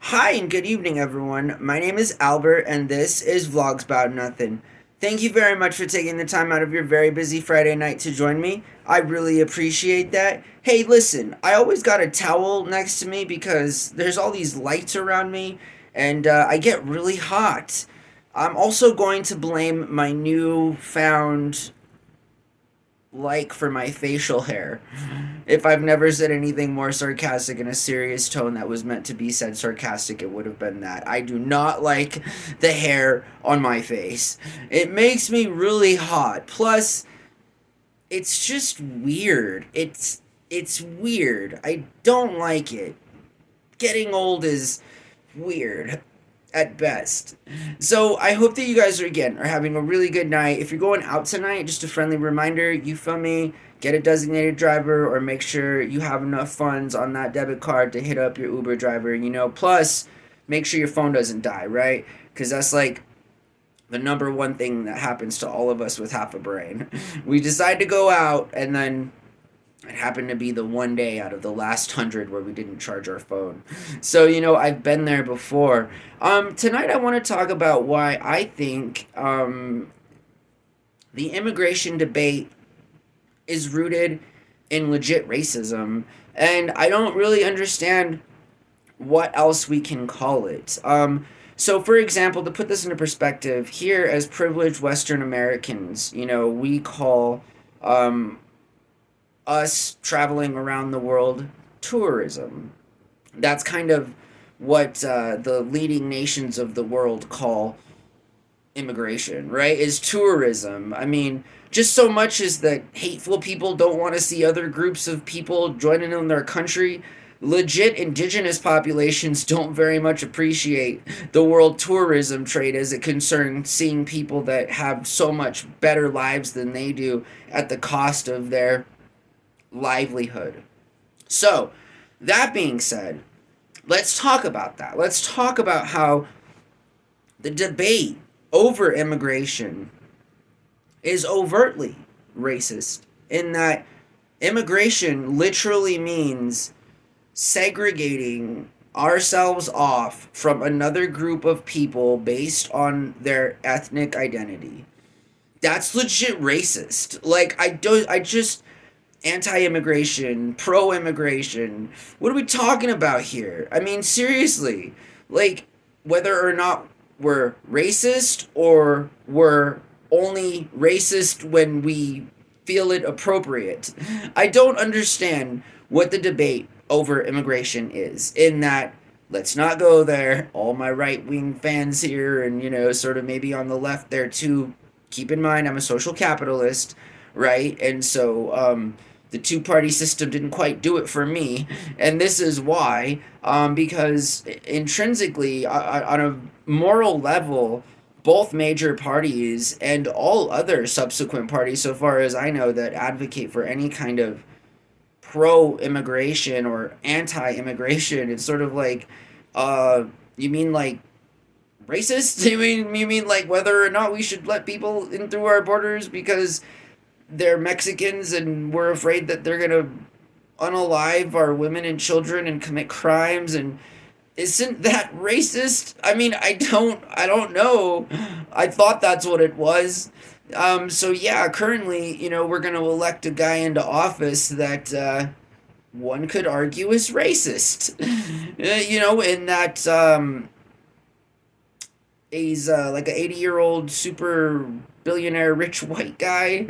Hi and good evening, everyone. My name is Albert, and this is VlogsBoutNothin. Thank you very much for taking the time out of your very busy Friday night to join me. I really appreciate that. Hey, listen, I always got a towel next to me because there's all these lights around me, and I get really hot. I'm also going to blame my newfound like for my facial hair. If I've never said anything more sarcastic in a serious tone that was meant to be said sarcastic, it would have been that. I do not like the hair on my face. It makes me really hot. Plus, it's just weird. It's weird. I don't like it. Getting old is weird at best. So I hope that you guys are having a really good night. If you're going out tonight, just a friendly reminder, you feel me, get a designated driver or make sure you have enough funds on that debit card to hit up your Uber driver, plus make sure your phone doesn't die, right? Because that's like the number one thing that happens to all of us with half a brain. We decide to go out and then it happened to be the one day out of the last 100 where we didn't charge our phone. So, I've been there before. Tonight I want to talk about why I think the immigration debate is rooted in legit racism. And I don't really understand what else we can call it. So, for example, to put this into perspective, here as privileged Western Americans, we call us traveling around the world tourism. That's kind of what the leading nations of the world call immigration, right? Is tourism. I mean, just so much as that hateful people don't want to see other groups of people joining in their country, legit indigenous populations don't very much appreciate the world tourism trade as it concerns seeing people that have so much better lives than they do at the cost of their livelihood. So, that being said, let's talk about that. Let's talk about how the debate over immigration is overtly racist in that immigration literally means segregating ourselves off from another group of people based on their ethnic identity. That's legit racist. Like I just anti-immigration, pro-immigration. What are we talking about here? I mean, seriously, like whether or not we're racist or we're only racist when we feel it appropriate. I don't understand what the debate over immigration is in that let's not go there. All my right-wing fans here and sort of maybe on the left there too. Keep in mind I'm a social capitalist, right? And so the two-party system didn't quite do it for me, and this is why. Because intrinsically, on a moral level, both major parties and all other subsequent parties, so far as I know, that advocate for any kind of pro-immigration or anti-immigration, it's sort of like, you mean like racist? You mean like whether or not we should let people in through our borders because they're Mexicans and we're afraid that they're gonna unalive our women and children and commit crimes, and isn't that racist? I mean, I don't know. I thought that's what it was. So yeah, currently, we're gonna elect a guy into office that one could argue is racist. In that he's like an 80-year-old super billionaire rich white guy,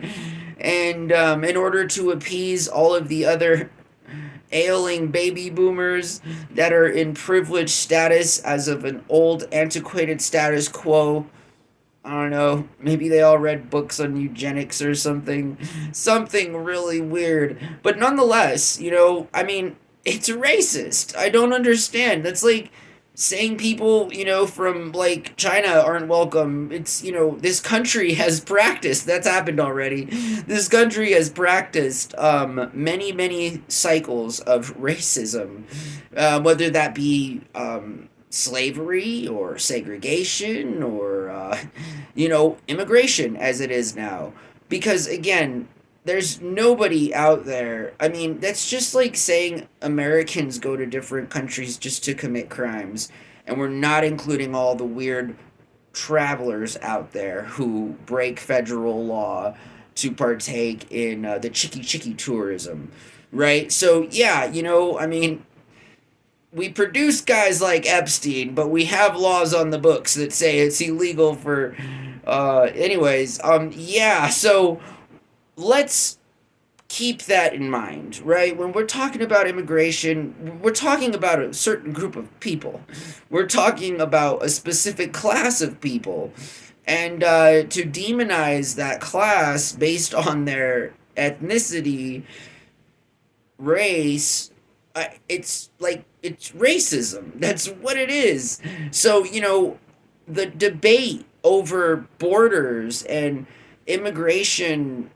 and in order to appease all of the other ailing baby boomers that are in privileged status as of an old antiquated status quo. I don't know, maybe they all read books on eugenics or something. Something really weird. But nonetheless, I mean, it's racist. I don't understand. That's like saying people, from like China aren't welcome. It's, this country has practiced, that's happened already. This country has practiced many, many cycles of racism, whether that be slavery or segregation or, immigration as it is now. Because again, there's nobody out there. I mean, that's just like saying Americans go to different countries just to commit crimes, and we're not including all the weird travelers out there who break federal law to partake in the chicky chicky tourism, right? So, yeah, I mean, we produce guys like Epstein, but we have laws on the books that say it's illegal for. Yeah, so let's keep that in mind, right? When we're talking about immigration, we're talking about a certain group of people. We're talking about a specific class of people. And to demonize that class based on their ethnicity, race, it's like, it's racism. That's what it is. So, the debate over borders and immigration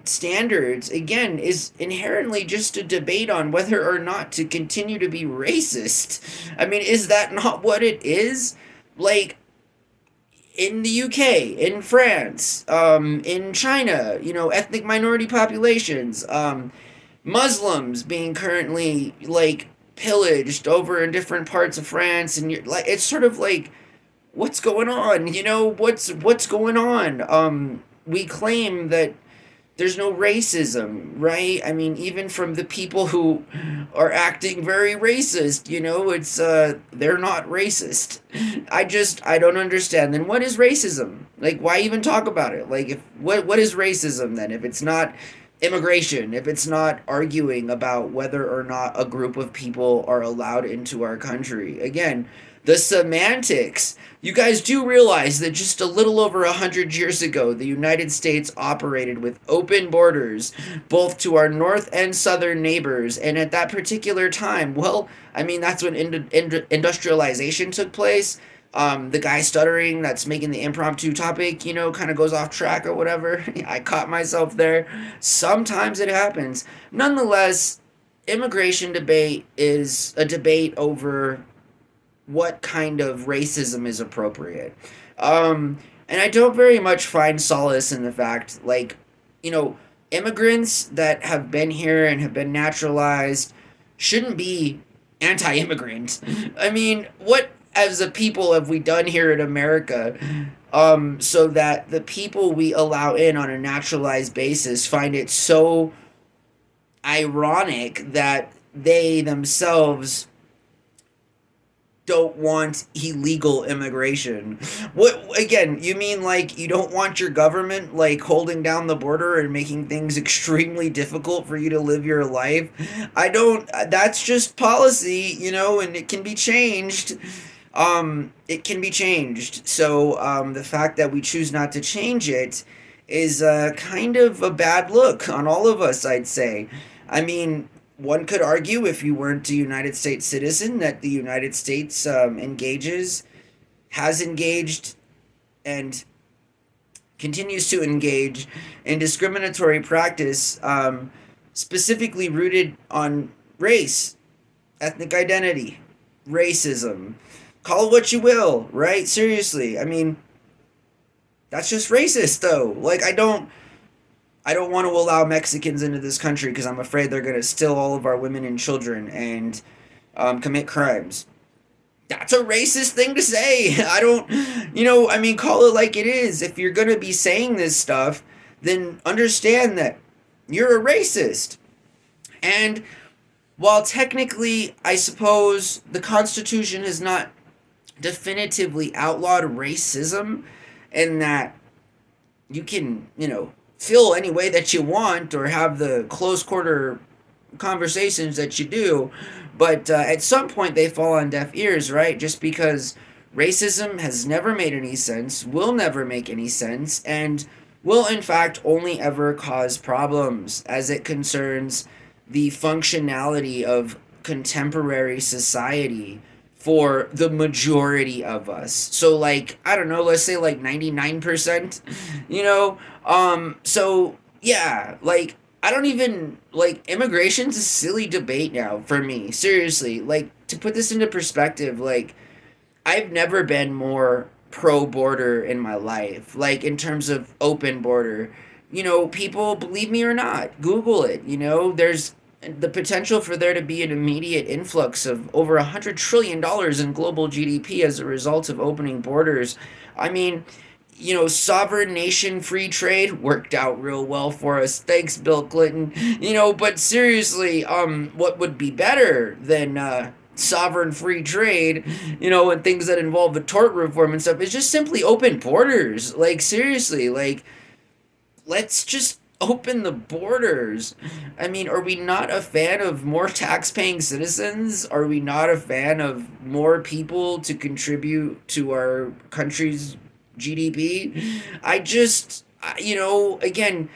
standards, again, is inherently just a debate on whether or not to continue to be racist. I mean, is that not what it is? Like, in the UK, in France, in China, ethnic minority populations, Muslims being currently like pillaged over in different parts of France, and you're like, it's sort of like, what's going on? What's going on? We claim that there's no racism, right? I mean, even from the people who are acting very racist, it's they're not racist. I don't understand. Then what is racism? Like, why even talk about it? Like, if what is racism then if it's not immigration, if it's not arguing about whether or not a group of people are allowed into our country? Again, the semantics. You guys do realize that just a little over 100 years ago, the United States operated with open borders, both to our north and southern neighbors. And at that particular time, well, I mean, that's when industrialization took place. The guy stuttering that's making the impromptu topic, kind of goes off track or whatever. I caught myself there. Sometimes it happens. Nonetheless, immigration debate is a debate over what kind of racism is appropriate. And I don't very much find solace in the fact, like, immigrants that have been here and have been naturalized shouldn't be anti immigrant. I mean, what as a people have we done here in America so that the people we allow in on a naturalized basis find it so ironic that they themselves don't want illegal immigration? What, again, you mean like you don't want your government like holding down the border and making things extremely difficult for you to live your life? I don't, that's just policy, and it can be changed. It can be changed. So the fact that we choose not to change it is kind of a bad look on all of us, I'd say. I mean, one could argue, if you weren't a United States citizen, that the United States has engaged, and continues to engage in discriminatory practice, specifically rooted on race, ethnic identity, racism. Call it what you will, right? Seriously. I mean, that's just racist, though. Like, I don't want to allow Mexicans into this country because I'm afraid they're going to steal all of our women and children and commit crimes. That's a racist thing to say. I don't, I mean, call it like it is. If you're going to be saying this stuff, then understand that you're a racist. And while technically, I suppose, the Constitution has not definitively outlawed racism, and that you can, feel any way that you want or have the close quarter conversations that you do, but at some point they fall on deaf ears, right? Just because racism has never made any sense, will never make any sense, and will in fact only ever cause problems as it concerns the functionality of contemporary society for the majority of us. So, like, I don't know, let's say like 99%, so yeah, like, I don't even, like, immigration's a silly debate now for me. Seriously, like, to put this into perspective, like, I've never been more pro border in my life, like, in terms of open border, people, believe me or not, Google it. There's the potential for there to be an immediate influx of over $100 trillion in global GDP as a result of opening borders. I mean, sovereign nation free trade worked out real well for us. Thanks, Bill Clinton. But seriously, what would be better than sovereign free trade, and things that involve the tort reform and stuff is just simply open borders. Like, seriously, like, let's just open the borders. I mean, are we not a fan of more tax-paying citizens? Are we not a fan of more people to contribute to our country's GDP? Again,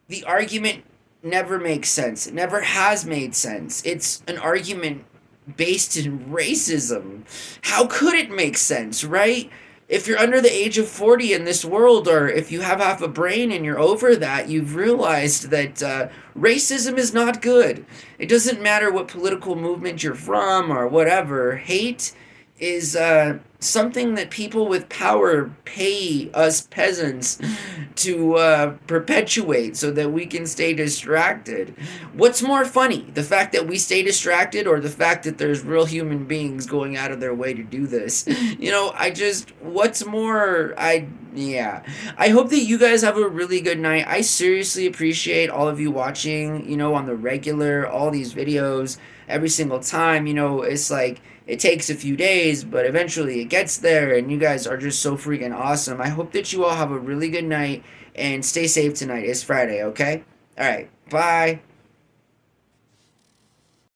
the argument never makes sense. It never has made sense. It's an argument based in racism. How could it make sense, right? If you're under the age of 40 in this world, or if you have half a brain and you're over that, you've realized that racism is not good. It doesn't matter what political movement you're from or whatever. Hate is something that people with power pay us peasants to perpetuate so that we can stay distracted. What's more funny, the fact that we stay distracted, or the fact that there's real human beings going out of their way to do this? What's more, yeah. I hope that you guys have a really good night. I seriously appreciate all of you watching, on the regular, all these videos every single time. It's like, it takes a few days, but eventually it gets there, and you guys are just so freaking awesome. I hope that you all have a really good night, and stay safe tonight. It's Friday, okay? Alright, bye.